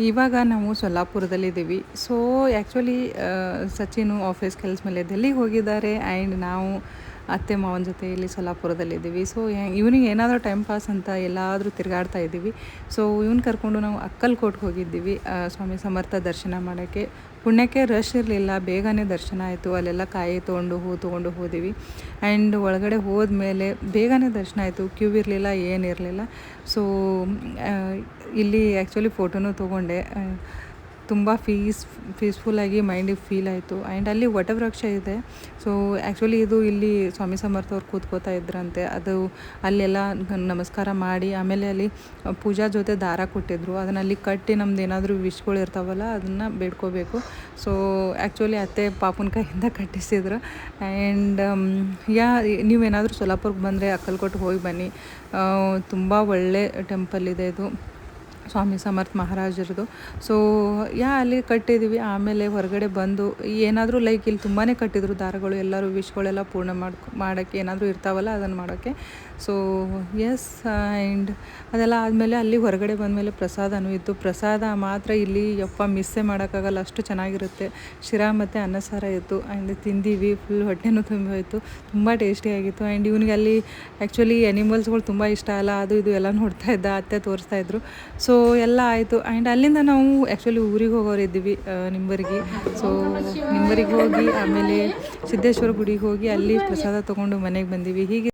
ಇವಾಗ ನಾವು ಸೊಲ್ಲಾಪುರದಲ್ಲಿದ್ದೀವಿ. So actually ಸಚಿನು office ಕೆಲಸ ಮೇಲೆ ಡೆಲ್ಲಿಗೆ ಹೋಗಿದ್ದಾರೆ ಆ್ಯಂಡ್ ನಾವು ಅತ್ತೆ ಮಾವನ ಜೊತೆ ಇಲ್ಲಿ ಸೊಲ್ಲಾಪುರದಲ್ಲಿದ್ದೀವಿ. ಸೊ ಇವನಿಗೆ ಏನಾದರೂ ಟೈಮ್ ಪಾಸ್ ಅಂತ ಎಲ್ಲಾದರೂ ತಿರುಗಾಡ್ತಾ ಇದ್ದೀವಿ. ಸೊ ಇವ್ನ ಕರ್ಕೊಂಡು ನಾವು ಅಕ್ಕಲ್ಕೋಟ್ಗೆ ಹೋಗಿದ್ದೀವಿ ಸ್ವಾಮಿ ಸಮರ್ಥ ದರ್ಶನ ಮಾಡೋಕ್ಕೆ. ಪುಣ್ಯಕ್ಕೆ ರಶ್ ಇರಲಿಲ್ಲ, ಬೇಗನೆ ದರ್ಶನ ಆಯಿತು. ಅಲ್ಲೆಲ್ಲ ಕಾಯಿ ತೊಗೊಂಡು ಹೂ ತೊಗೊಂಡು ಹೋದಿವಿ ಆ್ಯಂಡ್ ಒಳಗಡೆ ಹೋದ್ಮೇಲೆ ಬೇಗನೆ ದರ್ಶನ ಆಯಿತು. ಕ್ಯೂ ಇರಲಿಲ್ಲ, ಏನಿರಲಿಲ್ಲ. ಸೊ ಇಲ್ಲಿ ಆ್ಯಕ್ಚುಲಿ ಫೋಟೋನೂ ತೊಗೊಂಡೆ. ತುಂಬ ಪೀಸ್ಫುಲ್ಲಾಗಿ ಮೈಂಡಿಗೆ ಫೀಲ್ ಆಯಿತು. ಆ್ಯಂಡ್ ಅಲ್ಲಿ ವಟವೃಕ್ಷ ಇದೆ. ಸೊ ಆ್ಯಕ್ಚುಲಿ ಇದು ಇಲ್ಲಿ ಸ್ವಾಮಿ ಸಮರ್ಥ ಅವ್ರು ಕೂತ್ಕೋತಾ ಇದ್ರಂತೆ. ಅದು ಅಲ್ಲೆಲ್ಲ ನಮಸ್ಕಾರ ಮಾಡಿ ಆಮೇಲೆ ಅಲ್ಲಿ ಪೂಜಾ ಜೊತೆ ದಾರ ಕೊಟ್ಟಿದ್ರು. ಅದನ್ನು ಅಲ್ಲಿ ಕಟ್ಟಿ ನಮ್ದು ಏನಾದರೂ ವಿಶ್ಗಳು ಇರ್ತಾವಲ್ಲ ಅದನ್ನು ಬೇಡ್ಕೋಬೇಕು. ಸೊ ಆ್ಯಕ್ಚುಲಿ ಅತ್ತೆ ಪಾಪನ ಕೈಯಿಂದ ಕಟ್ಟಿಸಿದ್ರು. ಆ್ಯಂಡ್ ನೀವೇನಾದರೂ ಸೊಲ್ಲಾಪುರಕ್ಕೆ ಬಂದರೆ ಅಕ್ಕಲ್ಕೋಟೆ ಹೋಗಿ ಬನ್ನಿ. ತುಂಬ ಒಳ್ಳೆ ಟೆಂಪಲ್ ಇದೆ ಇದು, ಸ್ವಾಮಿ ಸಮರ್ಥ ಮಹಾರಾಜರದು. ಸೊ ಅಲ್ಲಿ ಕಟ್ಟಿದ್ದೀವಿ. ಆಮೇಲೆ ಹೊರಗಡೆ ಬಂದು ಏನಾದರೂ ಲೈಕ್ ಇಲ್ಲಿ ತುಂಬಾ ಕಟ್ಟಿದ್ರು ದಾರಗಳು, ಎಲ್ಲರೂ ವಿಶ್ಗಳೆಲ್ಲ ಪೂರ್ಣ ಮಾಡೋಕ್ಕೆ ಏನಾದರೂ ಇರ್ತಾವಲ್ಲ ಅದನ್ನು ಮಾಡೋಕ್ಕೆ. ಸೊ ಎಸ್, ಆ್ಯಂಡ್ ಅದೆಲ್ಲ ಆದಮೇಲೆ ಅಲ್ಲಿ ಹೊರಗಡೆ ಬಂದಮೇಲೆ ಪ್ರಸಾದನೂ ಇತ್ತು. ಪ್ರಸಾದ ಮಾತ್ರ ಇಲ್ಲಿ ಮಿಸ್ಸೇ ಮಾಡೋಕ್ಕಾಗಲ್ಲ, ಅಷ್ಟು ಚೆನ್ನಾಗಿರುತ್ತೆ. ಶಿರಾ ಮತ್ತು ಅನ್ನ ಸಾರ ಇತ್ತು ಆ್ಯಂಡ್ ತಿಂದೀವಿ. ಫುಲ್ ಹೊಟ್ಟೆನೂ ತುಂಬಿ ಹೋಯಿತು, ತುಂಬ ಟೇಸ್ಟಿಯಾಗಿತ್ತು. ಆ್ಯಂಡ್ ಇವನಿಗೆ ಅಲ್ಲಿ ಆ್ಯಕ್ಚುಲಿ ಎನಿಮಲ್ಸ್ಗಳು ತುಂಬ ಇಷ್ಟ ಅಲ್ಲ, ಅದು ಇದು ಎಲ್ಲ ನೋಡ್ತಾ ಇದ್ದ, ಅತ್ತೆ ತೋರಿಸ್ತಾಯಿದ್ರು. ಸೊ ಎಲ್ಲ ಆಯಿತು. ಆ್ಯಂಡ್ ಅಲ್ಲಿಂದ ನಾವು ಆ್ಯಕ್ಚುಲಿ ಊರಿಗೆ ಹೋಗೋರಿದ್ದೀವಿ, ನಿಂಬರಿಗೆ. ಸೊ ನಿಂಬರಿಗೆ ಹೋಗಿ ಆಮೇಲೆ ಸಿದ್ದೇಶ್ವರ ಗುಡಿಗೆ ಹೋಗಿ ಅಲ್ಲಿ ಪ್ರಸಾದ ತೊಗೊಂಡು ಮನೆಗೆ ಬಂದೀವಿ. ಹೀಗೆ